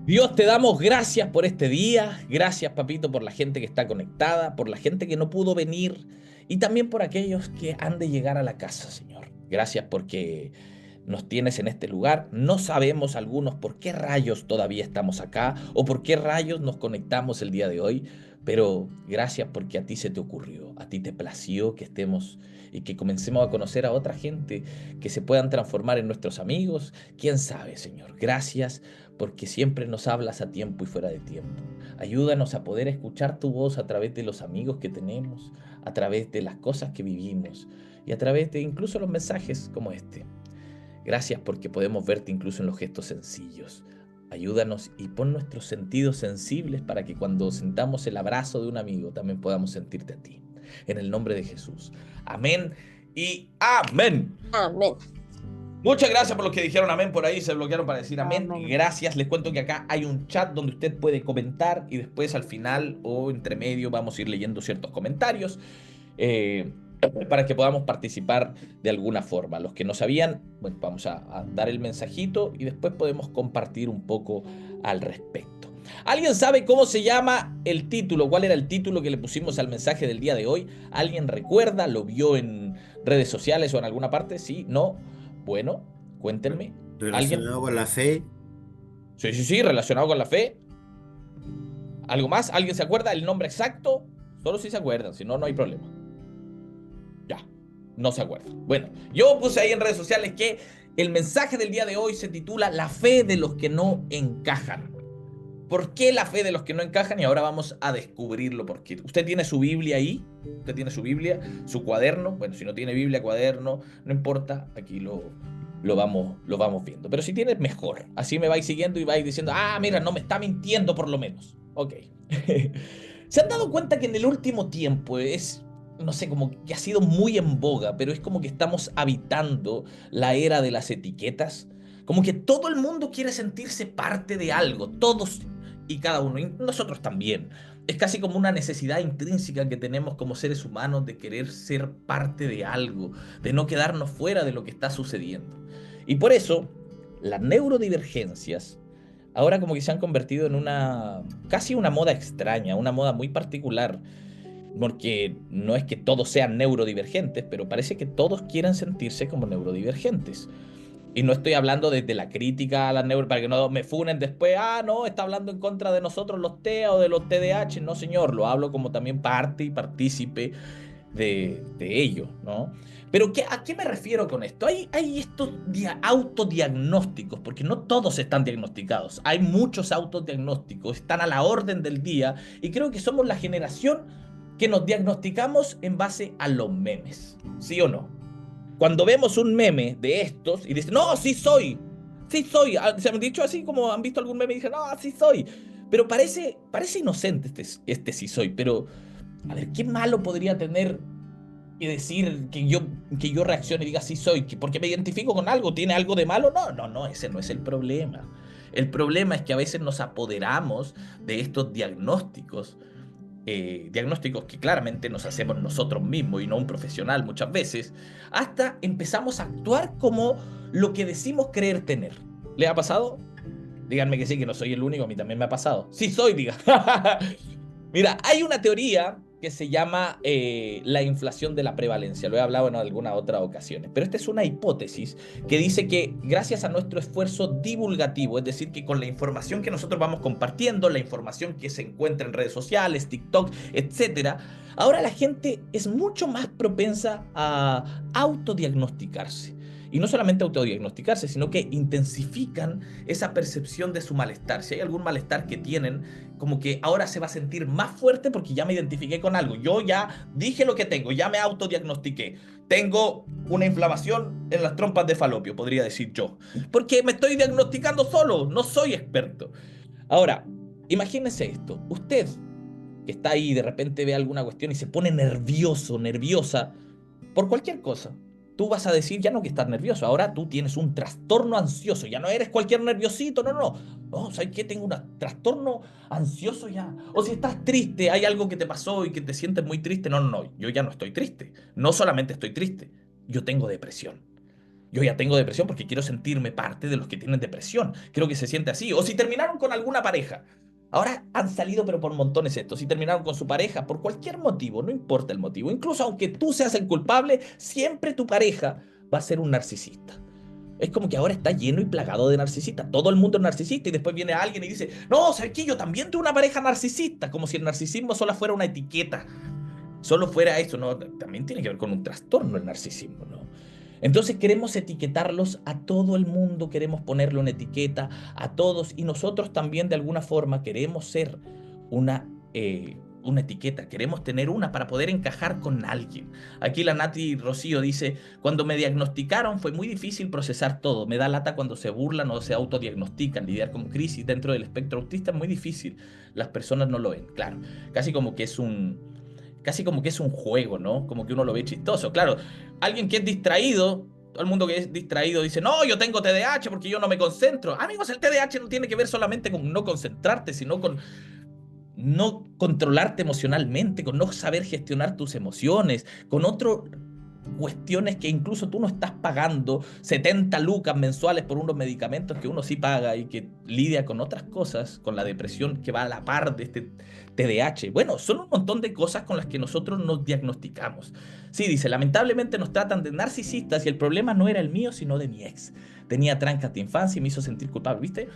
Dios, te damos gracias por este día, gracias papito por la gente que está conectada, por la gente que no pudo venir y también por aquellos que han de llegar a la casa, Señor. Gracias porque nos tienes en este lugar. No sabemos algunos por qué rayos todavía estamos acá o por qué rayos nos conectamos el día de hoy, pero gracias porque a ti se te ocurrió, a ti te plació que estemos y que comencemos a conocer a otra gente, que se puedan transformar en nuestros amigos. ¿Quién sabe, Señor? Gracias porque siempre nos hablas a tiempo y fuera de tiempo. Ayúdanos a poder escuchar tu voz a través de los amigos que tenemos, a través de las cosas que vivimos y a través de incluso los mensajes como este. Gracias porque podemos verte incluso en los gestos sencillos. Ayúdanos y pon nuestros sentidos sensibles para que cuando sentamos el abrazo de un amigo también podamos sentirte a ti. En el nombre de Jesús. Amén y amén. Amén. Muchas gracias por los que dijeron amén por ahí, se bloquearon para decir amén. Amén. Gracias, les cuento que acá hay un chat donde usted puede comentar y después al final o entre medio vamos a ir leyendo ciertos comentarios eh, para que podamos participar de alguna forma. Los que no sabían, bueno, vamos a dar el mensajito y después podemos compartir un poco al respecto. ¿Alguien sabe cómo se llama el título? ¿Cuál era el título que le pusimos al mensaje del día de hoy? ¿Alguien recuerda? ¿Lo vio en redes sociales o en alguna parte? ¿Sí? ¿No? Bueno, cuéntenme. ¿Alguien? Relacionado con la fe. Sí, sí, sí, relacionado con la fe. ¿Algo más? ¿Alguien se acuerda el nombre exacto? Solo si se acuerdan, si no, no hay problema. Ya, no se acuerdan. Bueno, yo puse ahí en redes sociales que el mensaje del día de hoy se titula La fe de los que no encajan. ¿Por qué la fe de los que no encajan? Y ahora vamos a descubrirlo por qué. ¿Usted tiene su Biblia ahí? ¿Usted tiene su Biblia? ¿Su cuaderno? Bueno, si no tiene Biblia, cuaderno, no importa, aquí lo vamos viendo. Pero si tiene, mejor. Así me vais siguiendo y vais diciendo, ah, mira, no me está mintiendo por lo menos. Ok. ¿Se han dado cuenta que en el último tiempo no sé, como que ha sido muy en boga, pero es como que estamos habitando la era de las etiquetas? Como que todo el mundo quiere sentirse parte de algo, todos y cada uno, y nosotros también. Es casi como una necesidad intrínseca que tenemos como seres humanos de querer ser parte de algo, de no quedarnos fuera de lo que está sucediendo. Y por eso, las neurodivergencias ahora como que se han convertido en casi una moda extraña, una moda muy particular, porque no es que todos sean neurodivergentes, pero parece que todos quieren sentirse como neurodivergentes. Y no estoy hablando desde la crítica a las neuro, para que no me funen después, ah, no, está hablando en contra de nosotros los TEA o de los TDAH. No, señor, lo hablo como también parte y partícipe de ello, ¿no? Pero ¿a qué me refiero con esto? Hay estos autodiagnósticos, porque no todos están diagnosticados. Hay muchos autodiagnósticos, están a la orden del día, y creo que somos la generación que nos diagnosticamos en base a los memes, ¿sí o no? Cuando vemos un meme de estos y dicen, no, sí soy, se han dicho así como han visto algún meme y dicen, no, sí soy, pero parece inocente este sí soy, pero a ver, ¿qué malo podría tener que decir que yo reaccione y diga sí soy? ¿Porque me identifico con algo? ¿Tiene algo de malo? No, no, no, ese no es el problema. El problema es que a veces nos apoderamos de estos diagnósticos que claramente nos hacemos nosotros mismos y no un profesional muchas veces, hasta empezamos a actuar como lo que decimos creer tener. ¿Le ha pasado? Díganme que sí, que no soy el único, a mí también me ha pasado. Sí soy, diga. Mira, hay una teoría que se llama la inflación de la prevalencia. Lo he hablado en algunas otras ocasiones, pero esta es una hipótesis que dice que gracias a nuestro esfuerzo divulgativo, es decir, que con la información que nosotros vamos compartiendo, la información que se encuentra en redes sociales, TikTok, etcétera, ahora la gente es mucho más propensa a autodiagnosticarse. Y no solamente autodiagnosticarse, sino que intensifican esa percepción de su malestar. Si hay algún malestar que tienen, como que ahora se va a sentir más fuerte porque ya me identifiqué con algo. Yo ya dije lo que tengo, ya me autodiagnostiqué. Tengo una inflamación en las trompas de falopio, podría decir yo. Porque me estoy diagnosticando solo, no soy experto. Ahora, imagínese esto. Usted que está ahí y de repente ve alguna cuestión y se pone nervioso, nerviosa, por cualquier cosa. Tú vas a decir ya no que estás nervioso, ahora tú tienes un trastorno ansioso, ya no eres cualquier nerviosito, no, no, no, ¿sabes qué? Tengo un trastorno ansioso ya. O si estás triste, hay algo que te pasó y que te sientes muy triste, no, no, no, yo ya no estoy triste, no solamente estoy triste, yo tengo depresión. Yo ya tengo depresión porque quiero sentirme parte de los que tienen depresión. Quiero que se siente así. O si terminaron con alguna pareja. Ahora han salido, pero por montones estos. Si terminaron con su pareja, por cualquier motivo, no importa el motivo. Incluso aunque tú seas el culpable, siempre tu pareja va a ser un narcisista. Es como que ahora está lleno y plagado de narcisistas. Todo el mundo es narcisista y después viene alguien y dice, no, ¿sabes qué? Yo también tuve una pareja narcisista. Como si el narcisismo solo fuera una etiqueta. Solo fuera eso, ¿no? También tiene que ver con un trastorno el narcisismo, ¿no? Entonces queremos etiquetarlos a todo el mundo, queremos ponerle una etiqueta a todos y nosotros también de alguna forma queremos ser una etiqueta, queremos tener una para poder encajar con alguien. Aquí la Nati Rocío dice, cuando me diagnosticaron fue muy difícil procesar todo, me da lata cuando se burlan o se autodiagnostican, lidiar con crisis dentro del espectro autista es muy difícil, las personas no lo ven, claro, casi como que es un casi como que es un juego, ¿no? Como que uno lo ve chistoso. Claro, alguien que es distraído, todo el mundo que es distraído dice, no, yo tengo TDAH porque yo no me concentro. Amigos, el TDAH no tiene que ver solamente con no concentrarte, sino con no controlarte emocionalmente, con no saber gestionar tus emociones, con otras cuestiones que incluso tú no estás pagando 70 lucas mensuales por unos medicamentos que uno sí paga y que lidia con otras cosas, con la depresión que va a la par de este TDAH. Bueno, son un montón de cosas con las que nosotros nos diagnosticamos. Sí, dice, lamentablemente nos tratan de narcisistas y el problema no era el mío, sino de mi ex. Tenía trancas de infancia y me hizo sentir culpable, ¿viste?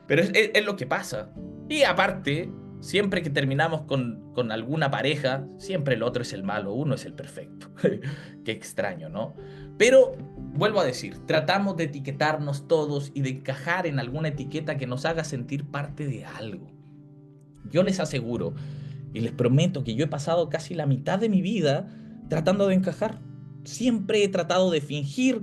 Pero es lo que pasa. Y aparte, siempre que terminamos con alguna pareja, siempre el otro es el malo, uno es el perfecto. Qué extraño, ¿no? Pero, vuelvo a decir, tratamos de etiquetarnos todos y de encajar en alguna etiqueta que nos haga sentir parte de algo. Yo les aseguro y les prometo que yo he pasado casi la mitad de mi vida tratando de encajar. Siempre he tratado de fingir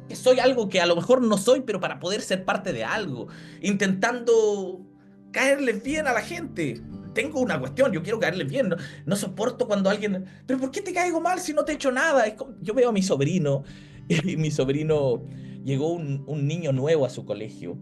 que soy algo que a lo mejor no soy, pero para poder ser parte de algo, intentando caerles bien a la gente. Tengo una cuestión, yo quiero caerles bien, no soporto cuando alguien, pero ¿por qué te caigo mal si no te he hecho nada? Yo veo a mi sobrino y mi sobrino llegó un niño nuevo a su colegio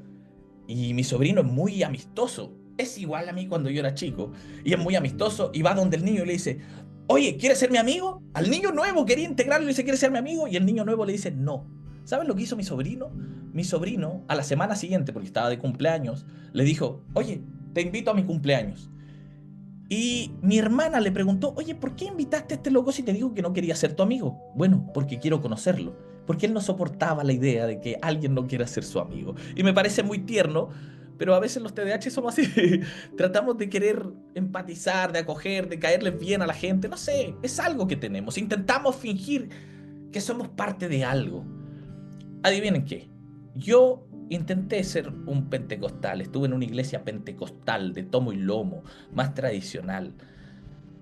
y mi sobrino es muy amistoso. Es igual a mí cuando yo era chico. Y es muy amistoso y va donde el niño y le dice, oye, ¿quieres ser mi amigo? Al niño nuevo quería integrarlo y le dice, ¿quieres ser mi amigo? Y el niño nuevo le dice, no. ¿Saben lo que hizo mi sobrino? Mi sobrino, a la semana siguiente, porque estaba de cumpleaños, le dijo, oye, te invito a mi cumpleaños. Y mi hermana le preguntó, oye, ¿por qué invitaste a este loco si te dijo que no quería ser tu amigo? Bueno, porque quiero conocerlo. Porque él no soportaba la idea de que alguien no quiera ser su amigo. Y me parece muy tierno, pero a veces los TDAH somos así. Tratamos de querer empatizar, de acoger, de caerles bien a la gente. No sé, es algo que tenemos. Intentamos fingir que somos parte de algo. Adivinen qué. Yo intenté ser un pentecostal, estuve en una iglesia pentecostal de tomo y lomo, más tradicional,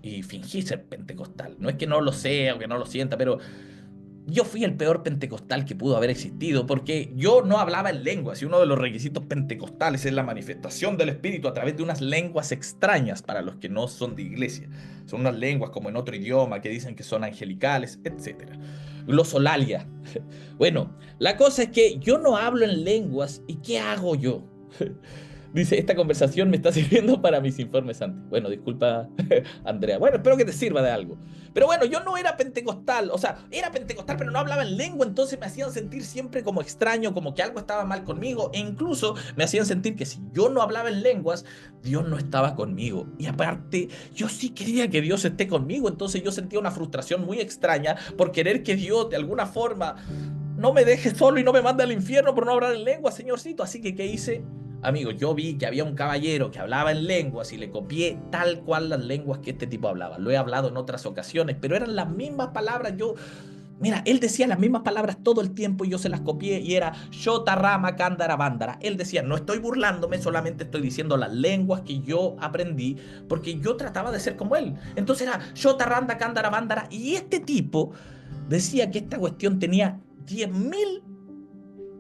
y fingí ser pentecostal. No es que no lo sea o que no lo sienta, pero yo fui el peor pentecostal que pudo haber existido porque yo no hablaba en lenguas y uno de los requisitos pentecostales es la manifestación del Espíritu a través de unas lenguas extrañas para los que no son de iglesia. Son unas lenguas como en otro idioma que dicen que son angelicales, etcétera. Glosolalia. Bueno, la cosa es que yo no hablo en lenguas y ¿qué hago yo? Dice, esta conversación me está sirviendo para mis informes antes. Bueno, disculpa, Andrea. Bueno, espero que te sirva de algo. Pero bueno, yo no era pentecostal. O sea, era pentecostal, pero no hablaba en lengua. Entonces me hacían sentir siempre como extraño, como que algo estaba mal conmigo. E incluso me hacían sentir que si yo no hablaba en lenguas, Dios no estaba conmigo. Y aparte, yo sí quería que Dios esté conmigo. Entonces yo sentía una frustración muy extraña por querer que Dios de alguna forma no me deje solo y no me mande al infierno por no hablar en lengua, señorcito. Así que, ¿qué hice? Amigo, yo vi que había un caballero que hablaba en lenguas y le copié tal cual las lenguas que este tipo hablaba. Lo he hablado en otras ocasiones, pero eran las mismas palabras. Mira, él decía las mismas palabras todo el tiempo y yo se las copié y era Shota Rama Kandara Bandara. Él decía, no estoy burlándome, solamente estoy diciendo las lenguas que yo aprendí porque yo trataba de ser como él. Entonces era Shota Randa Kandara Bandara y este tipo decía que esta cuestión tenía 10.000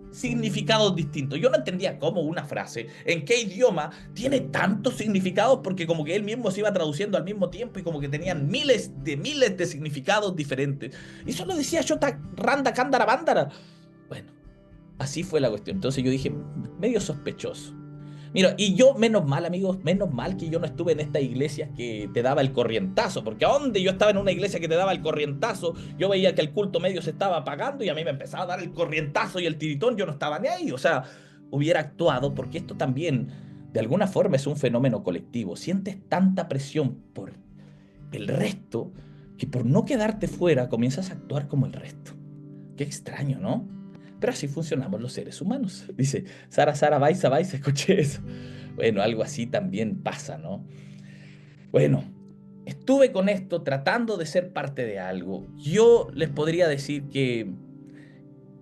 significados distintos. Yo no entendía cómo una frase, en qué idioma, tiene tantos significados, porque como que él mismo se iba traduciendo al mismo tiempo y como que tenían miles de significados diferentes. Y solo decía Shota Randa Kandara Bandara. Bueno, así fue la cuestión. Entonces yo dije, medio sospechoso. Mira, y yo, menos mal, amigos, menos mal que yo no estuve en esta iglesia que te daba el corrientazo, porque a donde yo estaba en una iglesia que te daba el corrientazo, yo veía que el culto medio se estaba apagando y a mí me empezaba a dar el corrientazo y el tiritón, yo no estaba ni ahí, o sea, hubiera actuado, porque esto también, de alguna forma, es un fenómeno colectivo. Sientes tanta presión por el resto que por no quedarte fuera comienzas a actuar como el resto. Qué extraño, ¿no? Pero así funcionamos los seres humanos. Dice, Sara, Sara, Baisa, Baisa, escuché eso. Bueno, algo así también pasa, ¿no? Bueno, estuve con esto tratando de ser parte de algo. Yo les podría decir que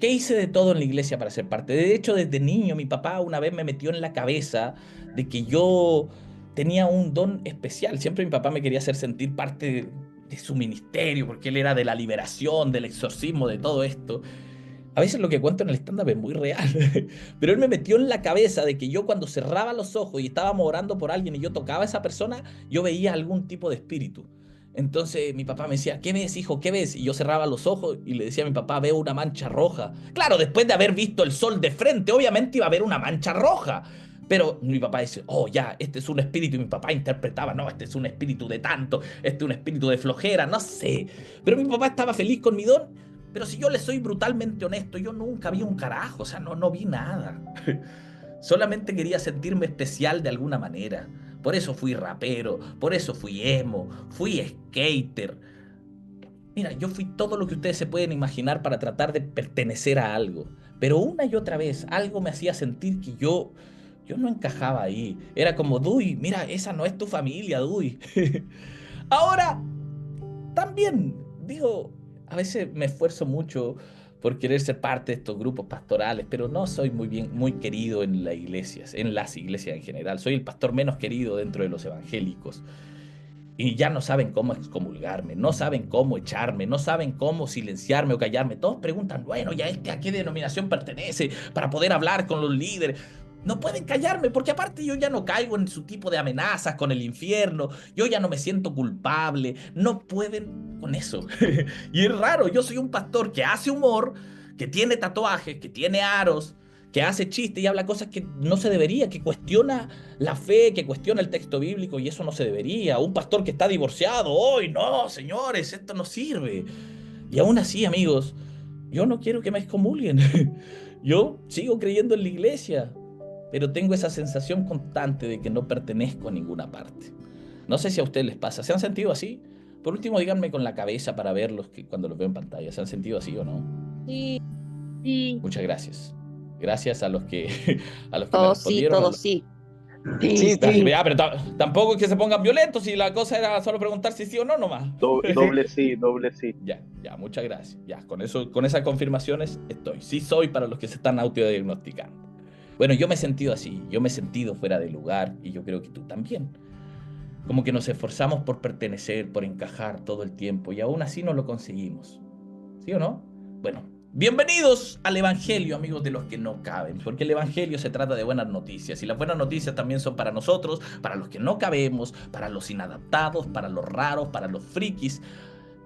hice de todo en la iglesia para ser parte. De hecho, desde niño, mi papá una vez me metió en la cabeza de que yo tenía un don especial. Siempre mi papá me quería hacer sentir parte de su ministerio, porque él era de la liberación, del exorcismo, de todo esto. A veces lo que cuento en el stand-up es muy real, pero él me metió en la cabeza de que yo cuando cerraba los ojos y estábamos orando por alguien y yo tocaba a esa persona, yo veía algún tipo de espíritu. Entonces mi papá me decía, ¿qué ves, hijo? ¿Qué ves? Y yo cerraba los ojos y le decía a mi papá, veo una mancha roja. Claro, después de haber visto el sol de frente, obviamente iba a haber una mancha roja. Pero mi papá dice, oh, ya, este es un espíritu. Y mi papá interpretaba, no, este es un espíritu de tanto, este es un espíritu de flojera, no sé. Pero mi papá estaba feliz con mi don. Pero si yo le soy brutalmente honesto, yo nunca vi un carajo, o sea, no vi nada. Solamente quería sentirme especial de alguna manera. Por eso fui rapero, por eso fui emo, fui skater. Mira, yo fui todo lo que ustedes se pueden imaginar para tratar de pertenecer a algo. Pero una y otra vez algo me hacía sentir que yo no encajaba ahí. Era como, Dui, mira, esa no es tu familia, Dui. Ahora, también, digo, a veces me esfuerzo mucho por querer ser parte de estos grupos pastorales, pero no soy muy querido en las iglesias en general. Soy el pastor menos querido dentro de los evangélicos. Y ya no saben cómo excomulgarme, no saben cómo echarme, no saben cómo silenciarme o callarme. Todos preguntan, bueno, ¿ya a qué denominación pertenece para poder hablar con los líderes? No pueden callarme porque aparte yo ya no caigo en su tipo de amenazas con el infierno, yo ya no me siento culpable, no pueden con eso. Y es raro, yo soy un pastor que hace humor, que tiene tatuajes, que tiene aros, que hace chistes y habla cosas que no se debería, que cuestiona la fe, que cuestiona el texto bíblico y eso no se debería. Un pastor que está divorciado, hoy no, señores, esto no sirve. Y aún así, amigos, yo no quiero que me excomulguen. Yo sigo creyendo en la iglesia, pero tengo esa sensación constante de que no pertenezco a ninguna parte. No sé si a ustedes les pasa. ¿Se han sentido así? Por último, díganme con la cabeza para verlos cuando los veo en pantalla. ¿Se han sentido así o no? Sí, sí. Muchas gracias. Gracias a los que, a los que me Todo sí, respondieron. todo sí. Sí, Dale, sí, ya, pero tampoco es que se pongan violentos si la cosa era solo preguntar si sí o no nomás. doble sí, doble sí. Ya, muchas gracias. Ya, con eso, con esas confirmaciones estoy. Sí soy para los que se están autodiagnosticando. Bueno, yo me he sentido así, yo me he sentido fuera de lugar y yo creo que tú también. Como que nos esforzamos por pertenecer, por encajar todo el tiempo y aún así no lo conseguimos. ¿Sí o no? Bueno, bienvenidos al Evangelio, amigos de los que no caben, porque el Evangelio se trata de buenas noticias y las buenas noticias también son para nosotros, para los que no cabemos, para los inadaptados, para los raros, para los frikis,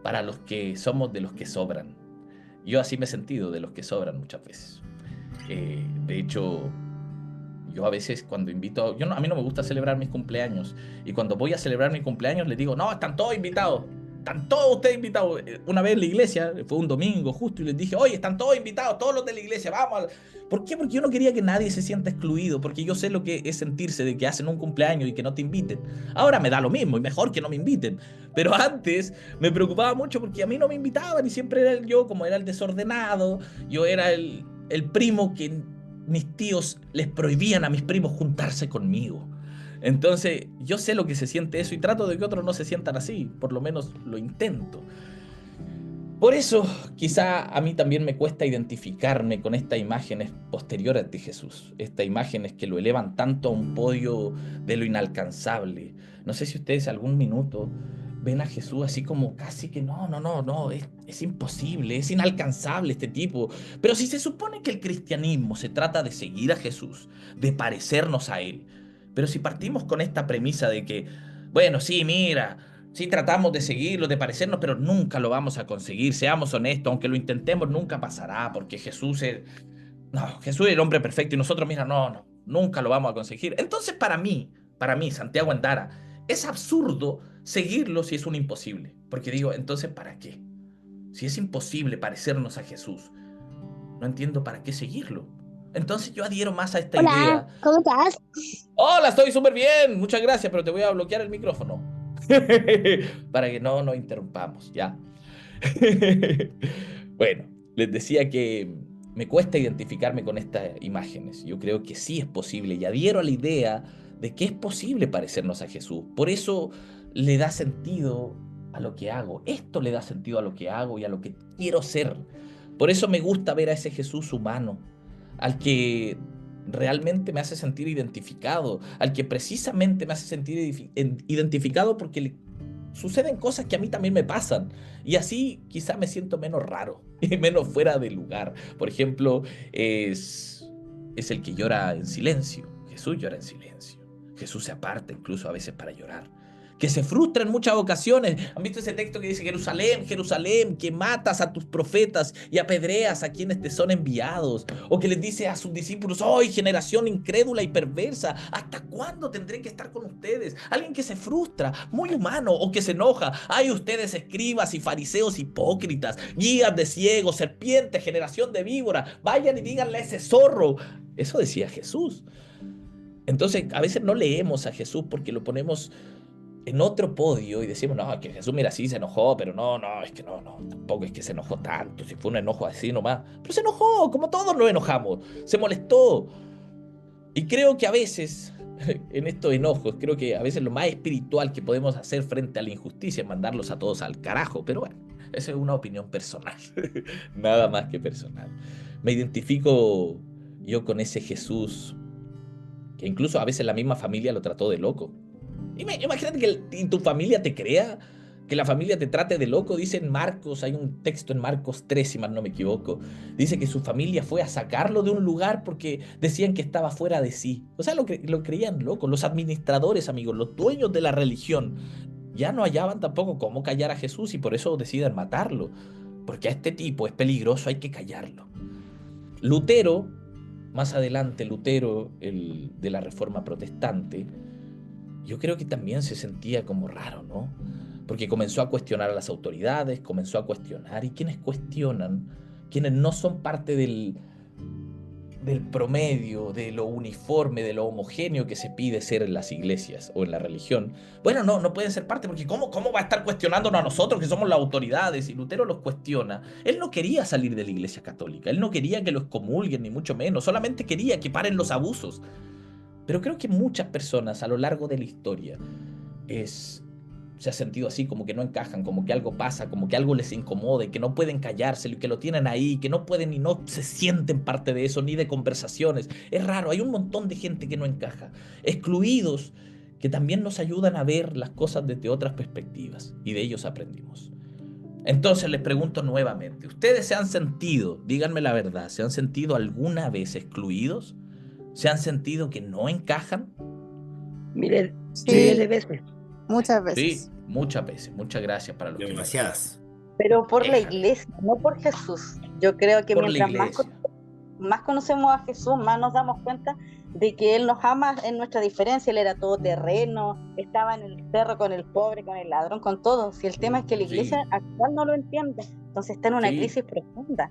para los que somos de los que sobran. Yo así me he sentido de los que sobran muchas veces. De hecho, yo a veces cuando invito, a mí no me gusta celebrar mis cumpleaños y cuando voy a celebrar mi cumpleaños les digo, no, están todos invitados. Están todos ustedes invitados. Una vez en la iglesia, fue un domingo justo, y les dije, oye, están todos invitados, todos los de la iglesia, vamos. ¿Por qué? Porque yo no quería que nadie se sienta excluido, porque yo sé lo que es sentirse de que hacen un cumpleaños y que no te inviten. Ahora me da lo mismo y mejor que no me inviten. Pero antes me preocupaba mucho porque a mí no me invitaban y siempre era yo, como era el desordenado, yo era el primo que mis tíos les prohibían a mis primos juntarse conmigo. Entonces, yo sé lo que se siente eso y trato de que otros no se sientan así, por lo menos lo intento. Por eso, quizá a mí también me cuesta identificarme con estas imágenes posteriores de Jesús, estas imágenes que lo elevan tanto a un podio de lo inalcanzable. No sé si ustedes algún minuto ven a Jesús así como casi que no, es imposible, es inalcanzable este tipo. Pero si se supone que el cristianismo se trata de seguir a Jesús, de parecernos a Él, pero si partimos con esta premisa de que, bueno, sí, mira, sí tratamos de seguirlo, de parecernos, pero nunca lo vamos a conseguir, seamos honestos, aunque lo intentemos, nunca pasará, porque Jesús es el hombre perfecto y nosotros, mira, no, nunca lo vamos a conseguir. Entonces para mí, Santiago Endara, es absurdo seguirlo si es un imposible. Porque digo, entonces ¿para qué? Si es imposible parecernos a Jesús, no entiendo para qué seguirlo. Entonces yo adhiero más a esta idea. ¿Cómo estás? Hola, estoy súper bien, muchas gracias, pero te voy a bloquear el micrófono. Para que no nos interrumpamos, ¿ya? Bueno, les decía que me cuesta identificarme con estas imágenes. Yo creo que sí es posible y adhiero a la idea de que es posible parecernos a Jesús. Por eso le da sentido a lo que hago. Esto le da sentido a lo que hago y a lo que quiero ser. Por eso me gusta ver a ese Jesús humano, al que realmente me hace sentir identificado, al que precisamente me hace sentir identificado porque suceden cosas que a mí también me pasan. Y así quizá me siento menos raro y menos fuera de lugar. Por ejemplo, es el que llora en silencio. Jesús llora en silencio. Jesús se aparta incluso a veces para llorar. Que se frustra en muchas ocasiones. ¿Han visto ese texto que dice: Jerusalén, Jerusalén, que matas a tus profetas y apedreas a quienes te son enviados? O que les dice a sus discípulos: ¡ay, generación incrédula y perversa! ¿Hasta cuándo tendré que estar con ustedes? Alguien que se frustra, muy humano, o que se enoja. ¡Ay, ustedes escribas y fariseos hipócritas, guías de ciegos, serpientes, generación de víbora! Vayan y díganle a ese zorro. Eso decía Jesús. Entonces, a veces no leemos a Jesús porque lo ponemos en otro podio y decimos: no, es que Jesús, mira, sí se enojó, pero no, es que no, tampoco es que se enojó tanto, si fue un enojo así nomás. Pero se enojó, como todos nos enojamos, se molestó. Y creo que a veces, en estos enojos, creo que a veces lo más espiritual que podemos hacer frente a la injusticia es mandarlos a todos al carajo. Pero bueno, esa es una opinión personal, nada más que personal. Me identifico yo con ese Jesús que incluso a veces la misma familia lo trató de loco. Imagínate que tu familia te crea, que la familia te trate de loco. Dice en Marcos, hay un texto en Marcos 3, si mal no me equivoco. Dice que su familia fue a sacarlo de un lugar porque decían que estaba fuera de sí. O sea, lo creían loco. Los administradores, amigos, los dueños de la religión, ya no hallaban tampoco cómo callar a Jesús y por eso deciden matarlo. Porque a este tipo es peligroso, hay que callarlo. Lutero, más adelante Lutero, el de la Reforma Protestante, yo creo que también se sentía como raro, ¿no? Porque comenzó a cuestionar a las autoridades, comenzó a cuestionar, y quienes cuestionan, quienes no son parte del promedio, de lo uniforme, de lo homogéneo que se pide ser en las iglesias o en la religión, bueno, no pueden ser parte, porque ¿cómo va a estar cuestionándonos a nosotros que somos las autoridades? Y Lutero los cuestiona. Él no quería salir de la iglesia católica, él no quería que lo excomulguen, ni mucho menos, solamente quería que paren los abusos. Pero creo que muchas personas a lo largo de la historia se ha sentido así, como que no encajan, como que algo pasa, como que algo les incomode, que no pueden callárselo y que lo tienen ahí, que no pueden y no se sienten parte de eso, ni de conversaciones. Es raro, hay un montón de gente que no encaja, excluidos, que también nos ayudan a ver las cosas desde otras perspectivas, y de ellos aprendimos. Entonces les pregunto nuevamente, ¿ustedes se han sentido, díganme la verdad, se han sentido alguna vez excluidos? ¿Se han sentido que no encajan? Miles Sí, de veces. muchas Sí, veces. muchas veces. Muchas gracias para los que Demasiadas. Pero por la Déjame. iglesia, no por Jesús. Yo creo que Por la mientras iglesia. más conocemos a Jesús, más nos damos cuenta de que Él nos ama en nuestra diferencia. Él era todoterreno, estaba en el cerro con el pobre, con el ladrón, con todos. Y el tema es que la iglesia actual no lo entiende. Entonces está en una crisis profunda.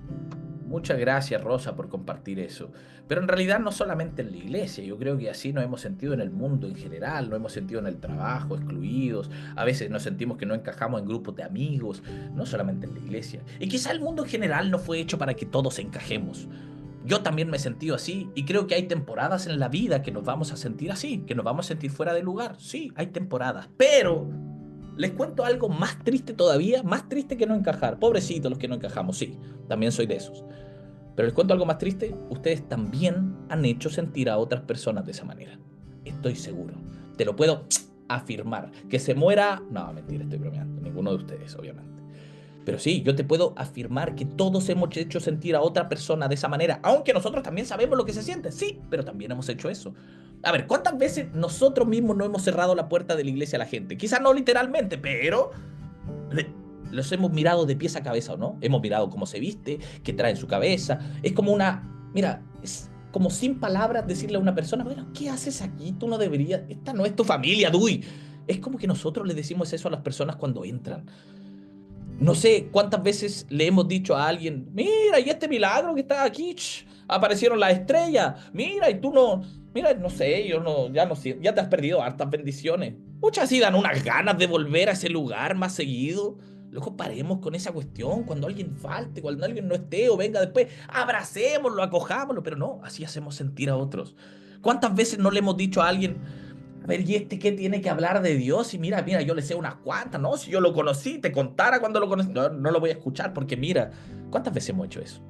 Muchas gracias, Rosa, por compartir eso. Pero en realidad no solamente en la iglesia, yo creo que así nos hemos sentido en el mundo en general, nos hemos sentido en el trabajo, excluidos, a veces nos sentimos que no encajamos en grupos de amigos, no solamente en la iglesia. Y quizá el mundo en general no fue hecho para que todos encajemos. Yo también me he sentido así y creo que hay temporadas en la vida que nos vamos a sentir así, que nos vamos a sentir fuera de lugar. Sí, hay temporadas, pero les cuento algo más triste todavía, más triste que no encajar. Pobrecitos los que no encajamos, sí, también soy de esos. Pero les cuento algo más triste, ustedes también han hecho sentir a otras personas de esa manera. Estoy seguro, te lo puedo afirmar. Que se muera, no, mentira, estoy bromeando, ninguno de ustedes, obviamente. Pero sí, yo te puedo afirmar que todos hemos hecho sentir a otra persona de esa manera, aunque nosotros también sabemos lo que se siente, sí, pero también hemos hecho eso. A ver, ¿cuántas veces nosotros mismos no hemos cerrado la puerta de la iglesia a la gente? Quizás no literalmente, pero los hemos mirado de pies a cabeza, ¿o no? Hemos mirado cómo se viste, qué trae en su cabeza. Es como una, mira, es como sin palabras decirle a una persona, bueno, ¿qué haces aquí? Tú no deberías, esta no es tu familia, Dui. Es como que nosotros le decimos eso a las personas cuando entran. No sé cuántas veces le hemos dicho a alguien, mira, y este milagro que está aquí, aparecieron las estrellas, mira, y tú no, mira, no sé, yo no, ya no sé, ya te has perdido hartas bendiciones. Muchas sí dan unas ganas de volver a ese lugar más seguido. Luego paremos con esa cuestión, cuando alguien falte, cuando alguien no esté o venga después, abracémoslo, acojámoslo, pero no, así hacemos sentir a otros. ¿Cuántas veces no le hemos dicho a alguien, a ver, ¿y este qué tiene que hablar de Dios? Y mira, mira, yo le sé unas cuantas, ¿no? Si yo lo conocí, te contara cuando lo conocí. No, no lo voy a escuchar porque mira, ¿cuántas veces hemos hecho eso?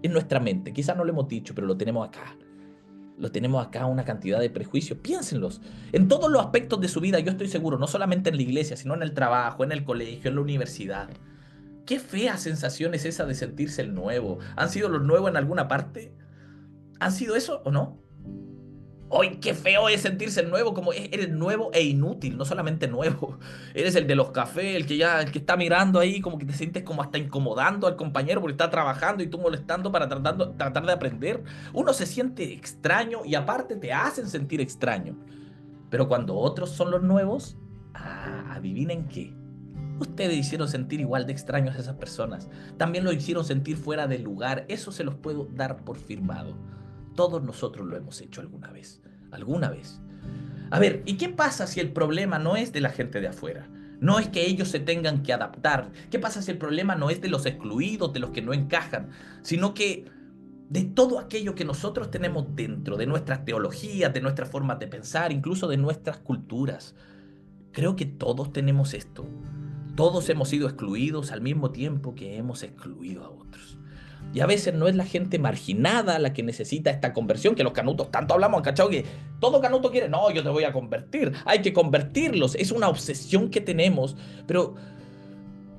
En nuestra mente, quizás no lo hemos dicho, pero lo tenemos acá. Lo tenemos acá, una cantidad de prejuicios. Piénsenlos. En todos los aspectos de su vida, yo estoy seguro, no solamente en la iglesia, sino en el trabajo, en el colegio, en la universidad. Qué fea sensación es esa de sentirse el nuevo. ¿Han sido los nuevos en alguna parte? ¿Han sido eso o no? ¡Ay, qué feo es sentirse el nuevo! Como eres nuevo e inútil, no solamente nuevo. Eres el de los cafés, el que está mirando ahí, como que te sientes como hasta incomodando al compañero porque está trabajando y tú molestando para tratar de aprender. Uno se siente extraño y aparte te hacen sentir extraño. Pero cuando otros son los nuevos, adivinen qué. Ustedes hicieron sentir igual de extraños a esas personas. También lo hicieron sentir fuera del lugar. Eso se los puedo dar por firmado. Todos nosotros lo hemos hecho alguna vez. Alguna vez. A ver, ¿y qué pasa si el problema no es de la gente de afuera? No es que ellos se tengan que adaptar. ¿Qué pasa si el problema no es de los excluidos, de los que no encajan? Sino que de todo aquello que nosotros tenemos dentro, de nuestras teologías, de nuestras formas de pensar, incluso de nuestras culturas. Creo que todos tenemos esto. Todos hemos sido excluidos al mismo tiempo que hemos excluido a otros. Y a veces no es la gente marginada la que necesita esta conversión, que los canutos tanto hablamos, ¿cachai? Que todo canuto quiere, no, yo te voy a convertir, hay que convertirlos, es una obsesión que tenemos, pero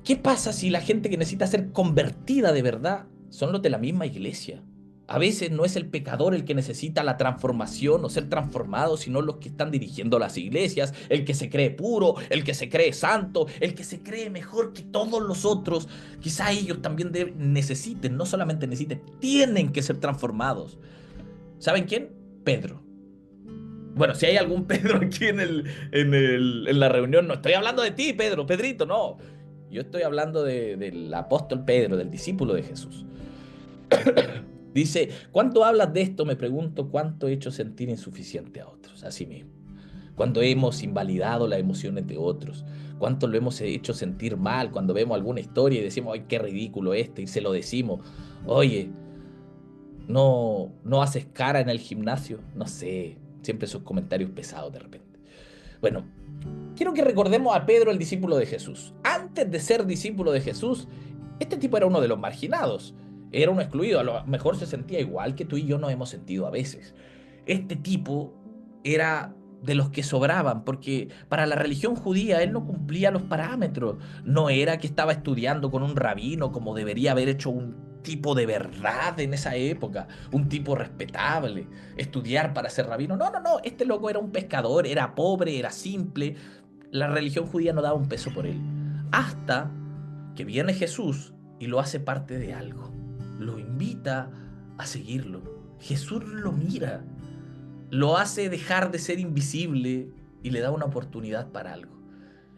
¿qué pasa si la gente que necesita ser convertida de verdad son los de la misma iglesia? A veces no es el pecador el que necesita la transformación o ser transformado, sino los que están dirigiendo las iglesias, el que se cree puro, el que se cree santo, el que se cree mejor que todos los otros. Quizá ellos también necesiten, no solamente necesiten, tienen que ser transformados. ¿Saben quién? Pedro. Bueno, si hay algún Pedro aquí en la reunión, no estoy hablando de ti, Pedro, Pedrito, no. Yo estoy hablando del apóstol Pedro, del discípulo de Jesús. Dice, ¿cuánto hablas de esto? Me pregunto, ¿cuánto he hecho sentir insuficiente a otros? Así mismo. Cuando hemos invalidado las emociones de otros. Cuánto lo hemos hecho sentir mal cuando vemos alguna historia y decimos, ay, qué ridículo este, y se lo decimos. Oye, ¿no haces cara en el gimnasio? No sé, siempre esos comentarios pesados de repente. Bueno, quiero que recordemos a Pedro, el discípulo de Jesús. Antes de ser discípulo de Jesús, este tipo era uno de los marginados. Era un excluido, a lo mejor se sentía igual que tú y yo nos hemos sentido a veces. Este tipo era de los que sobraban, porque para la religión judía él no cumplía los parámetros. No era que estaba estudiando con un rabino como debería haber hecho un tipo de verdad en esa época, un tipo respetable, estudiar para ser rabino. No, no, no, este loco era un pescador, era pobre, era simple. La religión judía no daba un peso por él. Hasta que viene Jesús y lo hace parte de algo. Lo invita a seguirlo. Jesús lo mira, lo hace dejar de ser invisible y le da una oportunidad para algo.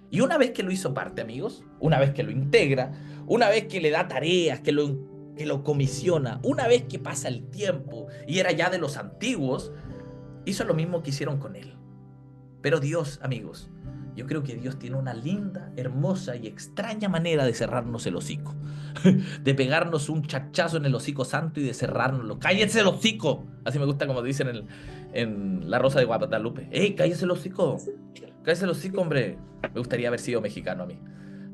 Y una vez que lo hizo parte, amigos, una vez que lo integra, una vez que le da tareas, que lo comisiona, una vez que pasa el tiempo y era ya de los antiguos, hizo lo mismo que hicieron con él. Pero Dios, amigos, yo creo que Dios tiene una linda, hermosa y extraña manera de cerrarnos el hocico. De pegarnos un chachazo en el hocico santo y de cerrárnoslo. ¡Cállese el hocico! Así me gusta como dicen en La Rosa de Guadalupe. ¡Ey, cállese el hocico! ¡Cállese el hocico, hombre! Me gustaría haber sido mexicano a mí.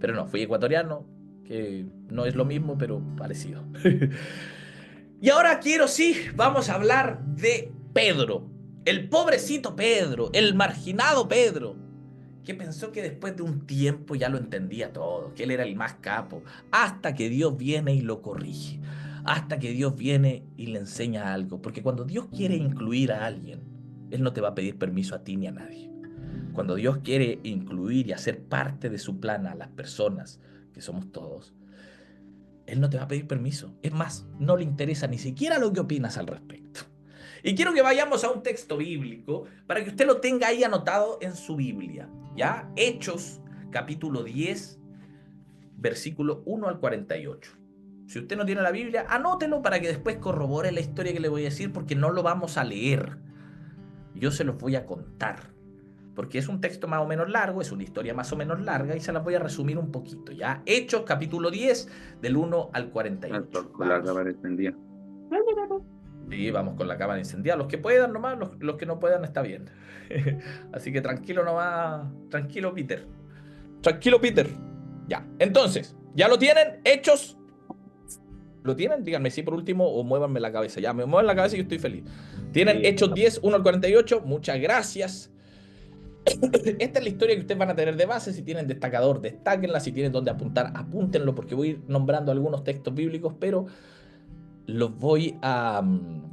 Pero no, fui ecuatoriano, que no es lo mismo, pero parecido. Y ahora sí, vamos a hablar de Pedro. El pobrecito Pedro, el marginado Pedro, que pensó que después de un tiempo ya lo entendía todo, que él era el más capo, hasta que Dios viene y lo corrige, hasta que Dios viene y le enseña algo, porque cuando Dios quiere incluir a alguien, Él no te va a pedir permiso a ti ni a nadie. Cuando Dios quiere incluir y hacer parte de su plan a las personas, que somos todos, Él no te va a pedir permiso. Es más, no le interesa ni siquiera lo que opinas al respecto. Y quiero que vayamos a un texto bíblico para que usted lo tenga ahí anotado en su Biblia, ¿ya? Hechos, capítulo 10, versículo 1 al 48. Si usted no tiene la Biblia, anótelo para que después corrobore la historia que le voy a decir, porque no lo vamos a leer. Yo se los voy a contar, porque es un texto más o menos largo, es una historia más o menos larga, y se las voy a resumir un poquito, ¿ya? Hechos, capítulo 10, del 1 al 48. Con la cámara encendida. Sí, vamos con la cámara encendida. Los que puedan nomás, los que no puedan está bien. Así que tranquilo nomás, tranquilo Peter. Tranquilo Peter. Ya, entonces, ¿ya lo tienen? Hechos. ¿Lo tienen? Díganme sí por último o muévanme la cabeza. Ya, me mueven la cabeza y yo estoy feliz. ¿Tienen Sí, Hechos 10, 1 al 48? Muchas gracias. Esta es la historia que ustedes van a tener de base. Si tienen destacador, destáquenla. Si tienen donde apuntar, apúntenlo, porque voy a ir nombrando algunos textos bíblicos, pero los voy a,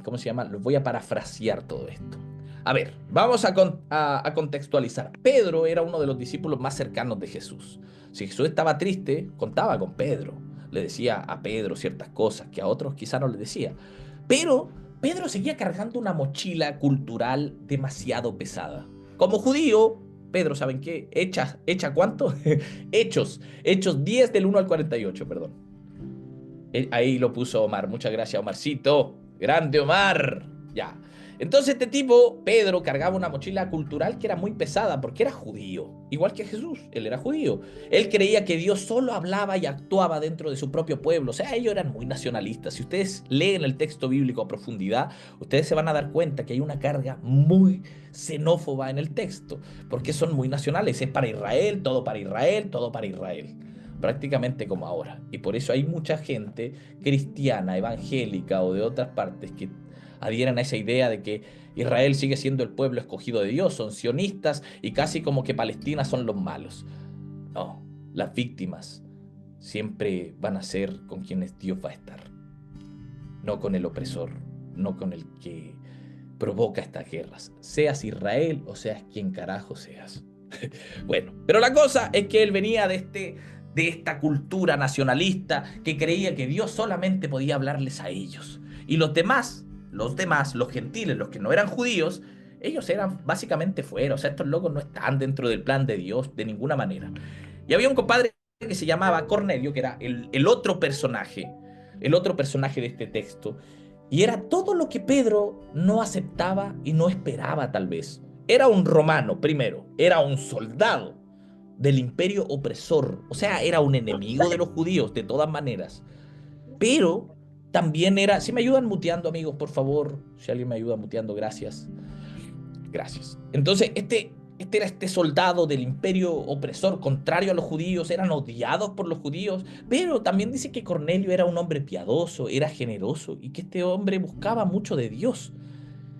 ¿cómo se llama? Los voy a parafrasear todo esto. A ver, vamos a contextualizar. Pedro era uno de los discípulos más cercanos de Jesús. Si Jesús estaba triste, contaba con Pedro. Le decía a Pedro ciertas cosas que a otros quizá no le decía. Pero Pedro seguía cargando una mochila cultural demasiado pesada. Como judío, Pedro, ¿saben qué? ¿Echa cuánto? Hechos 10 del 1 al 48, perdón. Ahí lo puso Omar. Muchas gracias, Omarcito. Grande Omar. Ya. Entonces este tipo, Pedro, cargaba una mochila cultural que era muy pesada porque era judío. Igual que Jesús, él era judío. Él creía que Dios solo hablaba y actuaba dentro de su propio pueblo. O sea, ellos eran muy nacionalistas. Si ustedes leen el texto bíblico a profundidad, ustedes se van a dar cuenta que hay una carga muy xenófoba en el texto. Porque son muy nacionales. Es para Israel, todo para Israel, todo para Israel. Prácticamente como ahora. Y por eso hay mucha gente cristiana, evangélica o de otras partes que adhieren a esa idea de que Israel sigue siendo el pueblo escogido de Dios, son sionistas y casi como que Palestina son los malos. No, las víctimas siempre van a ser con quienes Dios va a estar, no con el opresor, no con el que provoca estas guerras, seas Israel o seas quien carajo seas. Bueno, pero la cosa es que él venía de esta cultura nacionalista que creía que Dios solamente podía hablarles a ellos. Y los demás, los gentiles, los que no eran judíos, ellos eran básicamente fuera. O sea, estos locos no están dentro del plan de Dios de ninguna manera. Y había un compadre que se llamaba Cornelio, que era el otro personaje de este texto. Y era todo lo que Pedro no aceptaba y no esperaba tal vez. Era un romano, primero, era un soldado del imperio opresor, o sea, era un enemigo de los judíos de todas maneras, pero también era, si me ayudan muteando amigos, por favor, si alguien me ayuda muteando, gracias, gracias. Entonces, era este soldado del imperio opresor, contrario a los judíos, eran odiados por los judíos, pero también dice que Cornelio era un hombre piadoso, era generoso y que este hombre buscaba mucho de Dios.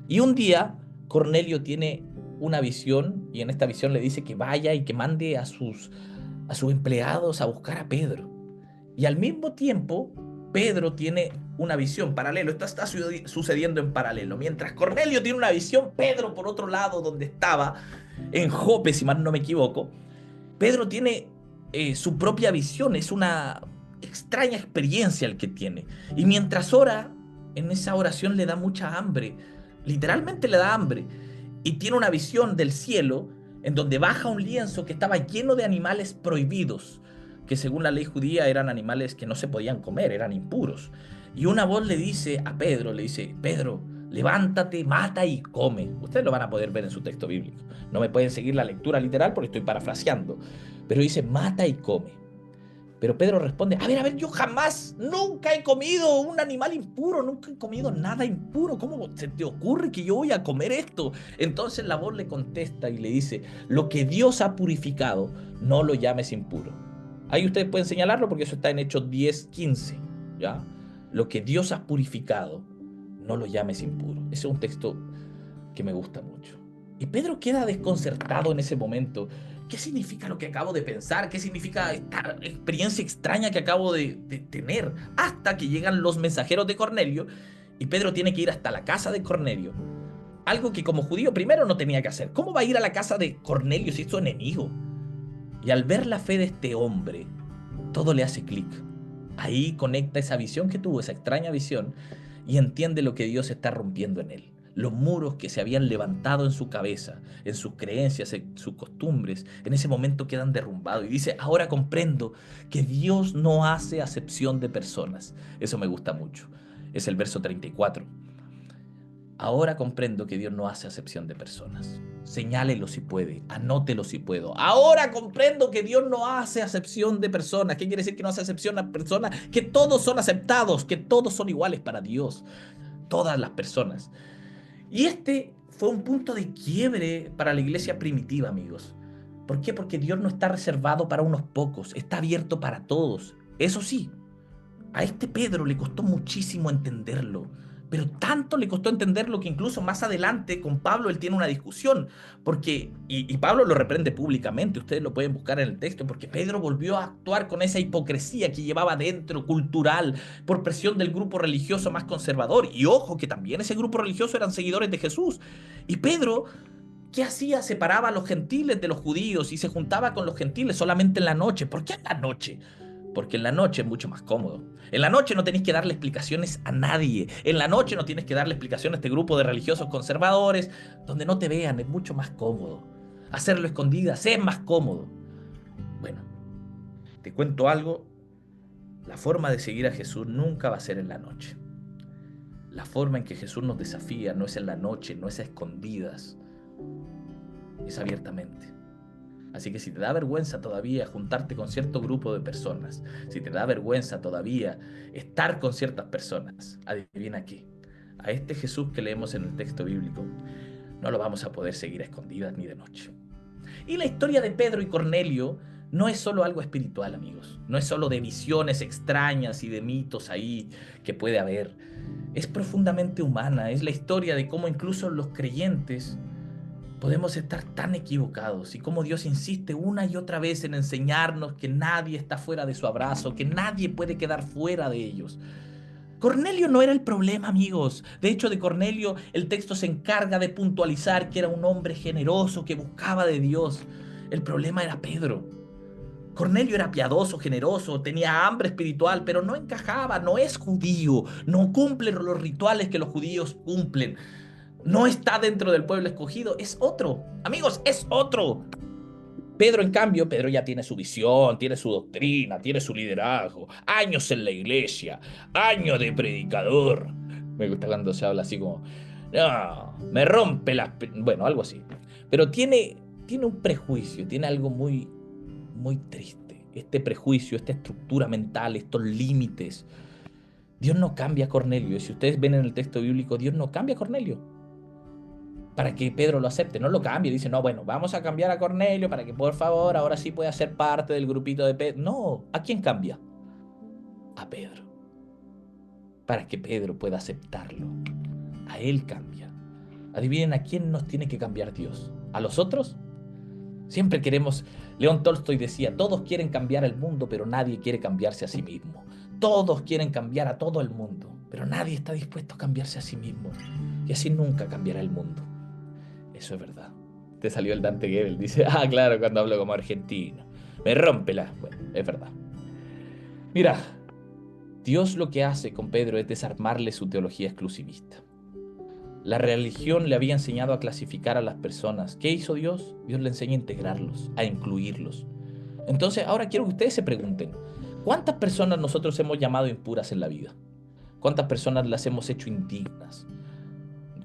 Y un día Cornelio tiene una visión y en esta visión le dice que vaya y que mande a sus empleados a buscar a Pedro. Y al mismo tiempo, Pedro tiene una visión paralelo. Esto está sucediendo en paralelo. Mientras Cornelio tiene una visión, Pedro por otro lado, donde estaba, en Jope, si mal no me equivoco, Pedro tiene su propia visión. Es una extraña experiencia el que tiene. Y mientras ora, en esa oración le da mucha hambre. Literalmente le da hambre. Y tiene una visión del cielo en donde baja un lienzo que estaba lleno de animales prohibidos, que según la ley judía eran animales que no se podían comer, eran impuros. Y una voz le dice a Pedro, le dice, Pedro, levántate, mata y come. Ustedes lo van a poder ver en su texto bíblico. No me pueden seguir la lectura literal porque estoy parafraseando. Pero dice, mata y come. Pero Pedro responde, a ver, yo jamás, nunca he comido un animal impuro, nunca he comido nada impuro. ¿Cómo se te ocurre que yo voy a comer esto? Entonces la voz le contesta y le dice, lo que Dios ha purificado, no lo llames impuro. Ahí ustedes pueden señalarlo porque eso está en Hechos 10:15, ¿ya? Lo que Dios ha purificado, no lo llames impuro. Ese es un texto que me gusta mucho. Y Pedro queda desconcertado en ese momento. ¿Qué significa lo que acabo de pensar? ¿Qué significa esta experiencia extraña que acabo de tener? Hasta que llegan los mensajeros de Cornelio y Pedro tiene que ir hasta la casa de Cornelio. Algo que como judío primero no tenía que hacer. ¿Cómo va a ir a la casa de Cornelio si es su enemigo? Y al ver la fe de este hombre, todo le hace clic. Ahí conecta esa visión que tuvo, esa extraña visión, y entiende lo que Dios está rompiendo en él. Los muros que se habían levantado en su cabeza, en sus creencias, en sus costumbres, en ese momento quedan derrumbados. Y dice, ahora comprendo que Dios no hace acepción de personas. Eso me gusta mucho. Es el verso 34. Ahora comprendo que Dios no hace acepción de personas. Señálelo si puede, anótelo si puedo. Ahora comprendo que Dios no hace acepción de personas. ¿Qué quiere decir que no hace acepción a personas? Que todos son aceptados, que todos son iguales para Dios. Todas las personas. Y este fue un punto de quiebre para la iglesia primitiva, amigos. ¿Por qué? Porque Dios no está reservado para unos pocos, está abierto para todos. Eso sí, a este Pedro le costó muchísimo entenderlo, pero tanto le costó entenderlo que incluso más adelante con Pablo él tiene una discusión, porque, y Pablo lo reprende públicamente, ustedes lo pueden buscar en el texto, porque Pedro volvió a actuar con esa hipocresía que llevaba dentro, cultural, por presión del grupo religioso más conservador, y ojo que también ese grupo religioso eran seguidores de Jesús, y Pedro, ¿qué hacía? Separaba a los gentiles de los judíos y se juntaba con los gentiles solamente en la noche. ¿Por qué en la noche? Porque en la noche es mucho más cómodo. En la noche no tenéis que darle explicaciones a nadie. En la noche no tienes que darle explicaciones a este grupo de religiosos conservadores, donde no te vean, es mucho más cómodo. Hacerlo escondidas es más cómodo. Bueno, te cuento algo. La forma de seguir a Jesús nunca va a ser en la noche. La forma en que Jesús nos desafía no es en la noche, no es a escondidas, es abiertamente. Así que si te da vergüenza todavía juntarte con cierto grupo de personas, si te da vergüenza todavía estar con ciertas personas, adivina qué. A este Jesús que leemos en el texto bíblico, no lo vamos a poder seguir a escondidas ni de noche. Y la historia de Pedro y Cornelio no es solo algo espiritual, amigos. No es solo de visiones extrañas y de mitos ahí que puede haber. Es profundamente humana. Es la historia de cómo incluso los creyentes podemos estar tan equivocados y cómo Dios insiste una y otra vez en enseñarnos que nadie está fuera de su abrazo, que nadie puede quedar fuera de ellos. Cornelio no era el problema, amigos. De hecho, de Cornelio el texto se encarga de puntualizar que era un hombre generoso que buscaba de Dios. El problema era Pedro. Cornelio era piadoso, generoso, tenía hambre espiritual, pero no encajaba, no es judío, no cumple los rituales que los judíos cumplen. No está dentro del pueblo escogido, es otro. Amigos, es otro. Pedro, en cambio, Pedro ya tiene su visión, tiene su doctrina, tiene su liderazgo, años en la iglesia, años de predicador. Me gusta cuando se habla así como, no, me rompe las... Bueno, algo así. Pero tiene un prejuicio, tiene algo muy, muy triste. Este prejuicio, esta estructura mental, estos límites. Dios no cambia a Cornelio. Y si ustedes ven en el texto bíblico, Dios no cambia a Cornelio para que Pedro lo acepte, no lo cambie, dice, no, bueno, vamos a cambiar a Cornelio para que por favor ahora sí pueda ser parte del grupito de Pedro. No, ¿a quién cambia? A Pedro, para que Pedro pueda aceptarlo. A él cambia. Adivinen a quién nos tiene que cambiar Dios. ¿A los otros? Siempre queremos, León Tolstoy decía, todos quieren cambiar el mundo, pero nadie quiere cambiarse a sí mismo. Todos quieren cambiar a todo el mundo, pero nadie está dispuesto a cambiarse a sí mismo. Y así nunca cambiará el mundo. Eso es verdad. Te salió el Dante Gebel. Dice, claro, cuando hablo como argentino. Me rompe la... Bueno, es verdad. Mira, Dios lo que hace con Pedro es desarmarle su teología exclusivista. La religión le había enseñado a clasificar a las personas. ¿Qué hizo Dios? Dios le enseña a integrarlos, a incluirlos. Entonces, ahora quiero que ustedes se pregunten, ¿cuántas personas nosotros hemos llamado impuras en la vida? ¿Cuántas personas las hemos hecho indignas?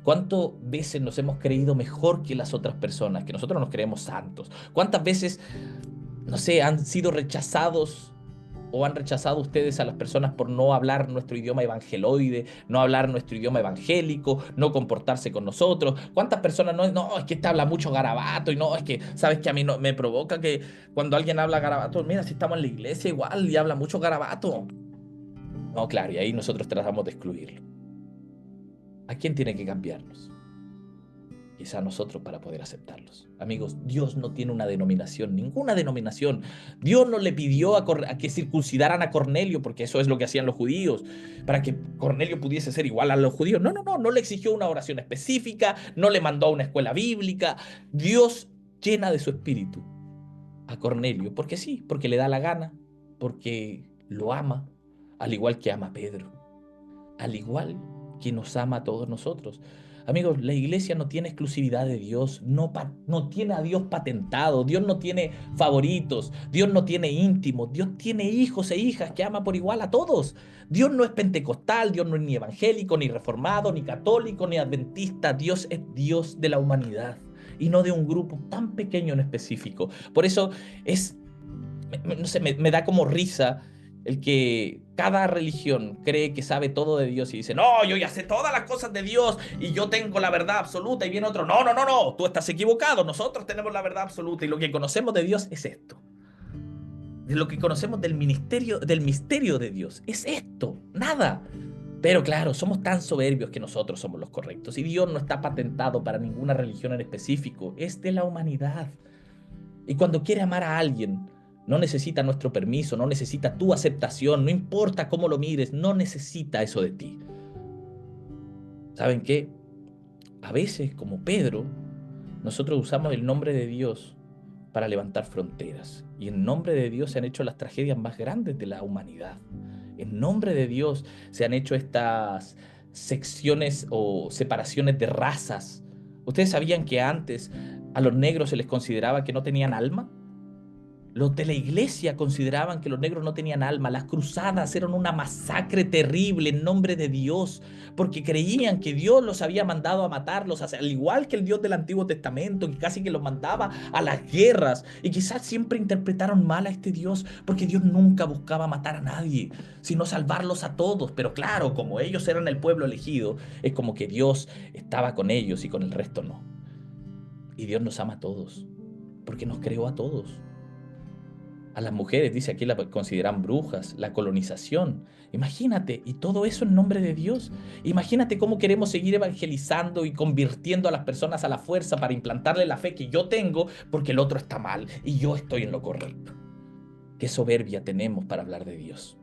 ¿Cuántas veces nos hemos creído mejor que las otras personas? Que nosotros nos creemos santos. ¿Cuántas veces, no sé, han sido rechazados o han rechazado ustedes a las personas por no hablar nuestro idioma evangeloide, no hablar nuestro idioma evangélico, no comportarse con nosotros? ¿Cuántas personas no, es que este habla mucho garabato y no, es que, ¿sabes que a mí no, me provoca que cuando alguien habla garabato, mira, si estamos en la iglesia igual y habla mucho garabato? No, claro, y ahí nosotros tratamos de excluirlo. ¿A quién tiene que cambiarnos? Quizá a nosotros para poder aceptarlos. Amigos, Dios no tiene una denominación, ninguna denominación. Dios no le pidió a que circuncidaran a Cornelio, porque eso es lo que hacían los judíos, para que Cornelio pudiese ser igual a los judíos. No le exigió una oración específica, no le mandó a una escuela bíblica. Dios llena de su espíritu a Cornelio, porque sí, porque le da la gana, porque lo ama, al igual que ama a Pedro, al igual que nos ama a todos nosotros. Amigos, la iglesia no tiene exclusividad de Dios, no tiene a Dios patentado, Dios no tiene favoritos, Dios no tiene íntimos, Dios tiene hijos e hijas que ama por igual a todos. Dios no es pentecostal, Dios no es ni evangélico, ni reformado, ni católico, ni adventista. Dios es Dios de la humanidad y no de un grupo tan pequeño en específico. Por eso no sé, me da como risa el que cada religión cree que sabe todo de Dios y dice, no, yo ya sé todas las cosas de Dios y yo tengo la verdad absoluta, y viene otro, no, no, no, no, tú estás equivocado, nosotros tenemos la verdad absoluta y lo que conocemos de Dios es esto. De lo que conocemos del misterio de Dios es esto, nada. Pero claro, somos tan soberbios que nosotros somos los correctos y Dios no está patentado para ninguna religión en específico, es de la humanidad. Y cuando quiere amar a alguien, no necesita nuestro permiso, no necesita tu aceptación, no importa cómo lo mires, no necesita eso de ti. ¿Saben qué? A veces, como Pedro, nosotros usamos el nombre de Dios para levantar fronteras. Y en nombre de Dios se han hecho las tragedias más grandes de la humanidad. En nombre de Dios se han hecho estas secciones o separaciones de razas. ¿Ustedes sabían que antes a los negros se les consideraba que no tenían alma? Los de la iglesia consideraban que los negros no tenían alma. Las cruzadas eran una masacre terrible en nombre de Dios, porque creían que Dios los había mandado a matarlos, al igual que el Dios del Antiguo Testamento, que casi que los mandaba a las guerras. Y quizás siempre interpretaron mal a este Dios, porque Dios nunca buscaba matar a nadie, sino salvarlos a todos. Pero claro, como ellos eran el pueblo elegido, es como que Dios estaba con ellos y con el resto no. Y Dios nos ama a todos, porque nos creó a todos. A las mujeres, dice aquí, las consideran brujas, la colonización. Imagínate, y todo eso en nombre de Dios. Imagínate cómo queremos seguir evangelizando y convirtiendo a las personas a la fuerza para implantarle la fe que yo tengo porque el otro está mal y yo estoy en lo correcto. Qué soberbia tenemos para hablar de Dios.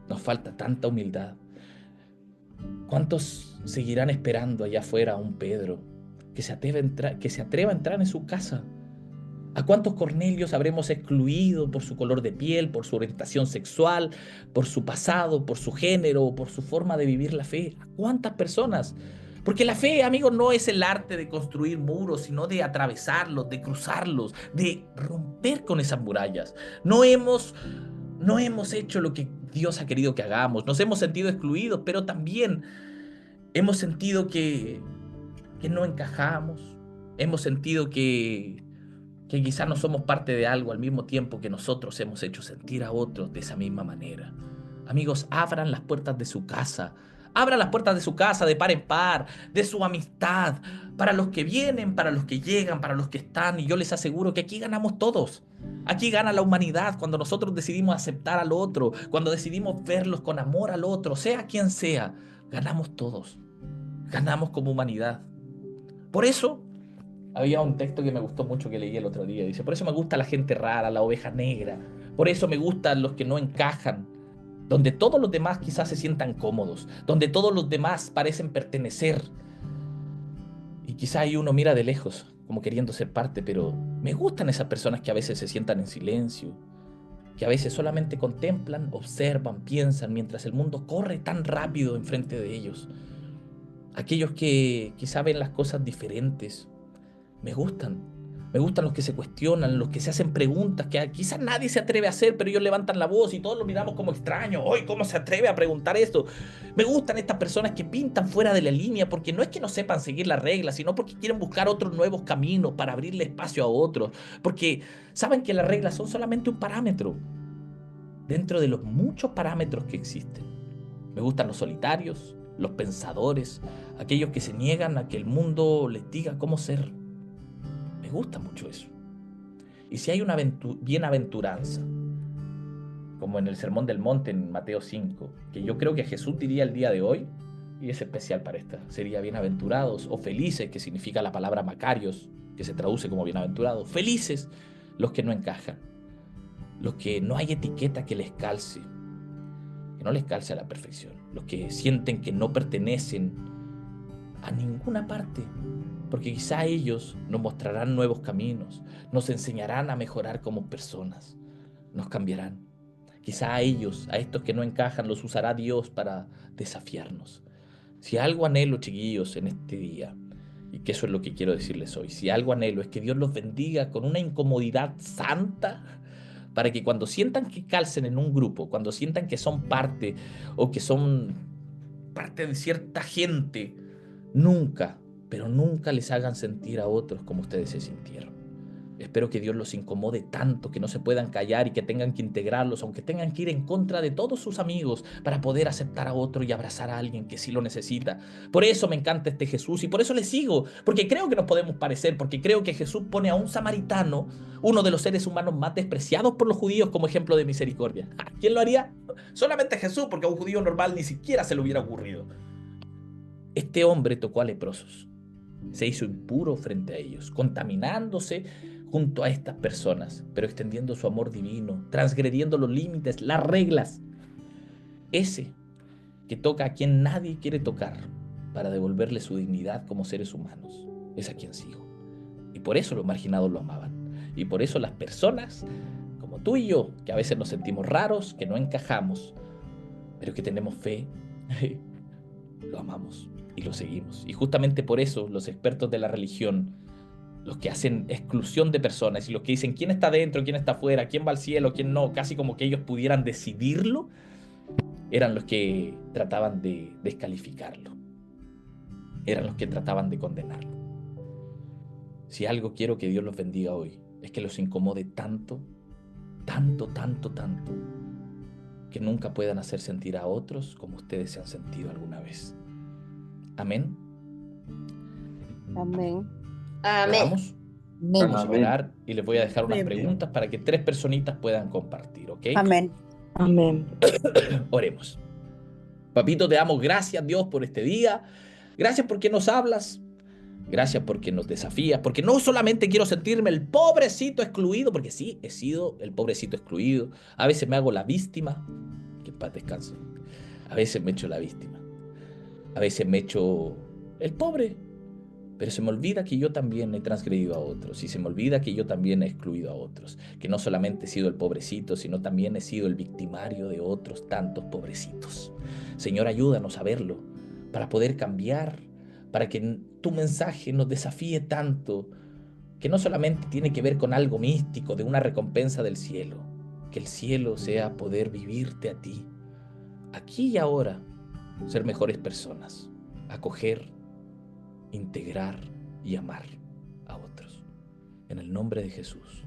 Nos falta tanta humildad. ¿Cuántos seguirán esperando allá afuera a un Pedro que se atreva a entrar en su casa? ¿A cuántos Cornelios habremos excluido por su color de piel, por su orientación sexual, por su pasado, por su género, por su forma de vivir la fe? ¿A cuántas personas? Porque la fe, amigos, no es el arte de construir muros, sino de atravesarlos, de cruzarlos, de romper con esas murallas. No hemos hecho lo que Dios ha querido que hagamos. Nos hemos sentido excluidos, pero también hemos sentido que no encajamos. Hemos sentido que quizás no somos parte de algo al mismo tiempo que nosotros hemos hecho sentir a otros de esa misma manera. Amigos, abran las puertas de su casa. Abran las puertas de su casa de par en par, de su amistad, para los que vienen, para los que llegan, para los que están. Y yo les aseguro que aquí ganamos todos. Aquí gana la humanidad cuando nosotros decidimos aceptar al otro, cuando decidimos verlos con amor al otro, sea quien sea. Ganamos todos. Ganamos como humanidad. Por eso había un texto que me gustó mucho que leí el otro día. Dice, por eso me gusta la gente rara, la oveja negra. Por eso me gustan los que no encajan. Donde todos los demás quizás se sientan cómodos. Donde todos los demás parecen pertenecer. Y quizás ahí uno mira de lejos, como queriendo ser parte. Pero me gustan esas personas que a veces se sientan en silencio. Que a veces solamente contemplan, observan, piensan, mientras el mundo corre tan rápido enfrente de ellos. Aquellos que quizás ven las cosas diferentes. Me gustan los que se cuestionan, los que se hacen preguntas que quizás nadie se atreve a hacer, pero ellos levantan la voz y todos lo miramos como extraño. ¡Ay, cómo se atreve a preguntar esto! Me gustan estas personas que pintan fuera de la línea porque no es que no sepan seguir las reglas, sino porque quieren buscar otros nuevos caminos para abrirle espacio a otros, porque saben que las reglas son solamente un parámetro dentro de los muchos parámetros que existen. Me gustan los solitarios, los pensadores, aquellos que se niegan a que el mundo les diga cómo ser. Me gusta mucho eso. Y si hay una bienaventuranza, como en el Sermón del Monte en Mateo 5, que yo creo que Jesús diría el día de hoy, y es especial para esta, sería bienaventurados o felices, que significa la palabra Macarios, que se traduce como bienaventurados. Felices los que no encajan, los que no hay etiqueta que les calce, que no les calce a la perfección, los que sienten que no pertenecen a ninguna parte, porque quizá ellos nos mostrarán nuevos caminos, nos enseñarán a mejorar como personas, nos cambiarán. Quizá a ellos, a estos que no encajan, los usará Dios para desafiarnos. Si algo anhelo, chiquillos, en este día, y que eso es lo que quiero decirles hoy, si algo anhelo es que Dios los bendiga con una incomodidad santa, para que cuando sientan que calcen en un grupo, cuando sientan que son parte o que son parte de cierta gente, nunca, pero nunca les hagan sentir a otros como ustedes se sintieron. Espero que Dios los incomode tanto que no se puedan callar y que tengan que integrarlos, aunque tengan que ir en contra de todos sus amigos para poder aceptar a otro y abrazar a alguien que sí lo necesita. Por eso me encanta este Jesús y por eso le sigo, porque creo que nos podemos parecer, porque creo que Jesús pone a un samaritano, uno de los seres humanos más despreciados por los judíos, como ejemplo de misericordia. ¿Quién lo haría? Solamente Jesús, porque a un judío normal ni siquiera se le hubiera ocurrido. Este hombre tocó a leprosos, se hizo impuro frente a ellos, contaminándose junto a estas personas, pero extendiendo su amor divino, transgrediendo los límites, las reglas. Ese que toca a quien nadie quiere tocar para devolverle su dignidad como seres humanos, es a quien sigo. Y por eso los marginados lo amaban. Y por eso las personas como tú y yo, que a veces nos sentimos raros, que no encajamos, pero que tenemos fe, lo amamos y lo seguimos. Y justamente por eso los expertos de la religión, los que hacen exclusión de personas y los que dicen quién está dentro, quién está afuera, quién va al cielo, quién no, casi como que ellos pudieran decidirlo, eran los que trataban de descalificarlo. Eran los que trataban de condenarlo. Si algo quiero que Dios los bendiga hoy, es que los incomode tanto, tanto, tanto, tanto, que nunca puedan hacer sentir a otros como ustedes se han sentido alguna vez. Amén. Amén. Amén. ¿Vamos? Vamos a orar y les voy a dejar unas preguntas para que 3 personitas puedan compartir, ¿ok? Amén. Amén. Oremos. Papito, te damos gracias, Dios, por este día. Gracias porque nos hablas. Gracias porque nos desafías. Porque no solamente quiero sentirme el pobrecito excluido, porque sí, he sido el pobrecito excluido. A veces me hago la víctima. Que en paz descanse. A veces me echo la víctima. A veces me echo el pobre. Pero se me olvida que yo también he transgredido a otros y se me olvida que yo también he excluido a otros, que no solamente he sido el pobrecito, sino también he sido el victimario de otros tantos pobrecitos. Señor, ayúdanos a verlo para poder cambiar, para que tu mensaje nos desafíe tanto, que no solamente tiene que ver con algo místico, de una recompensa del cielo, que el cielo sea poder vivirte a ti, aquí y ahora, ser mejores personas, acoger, integrar y amar a otros. En el nombre de Jesús.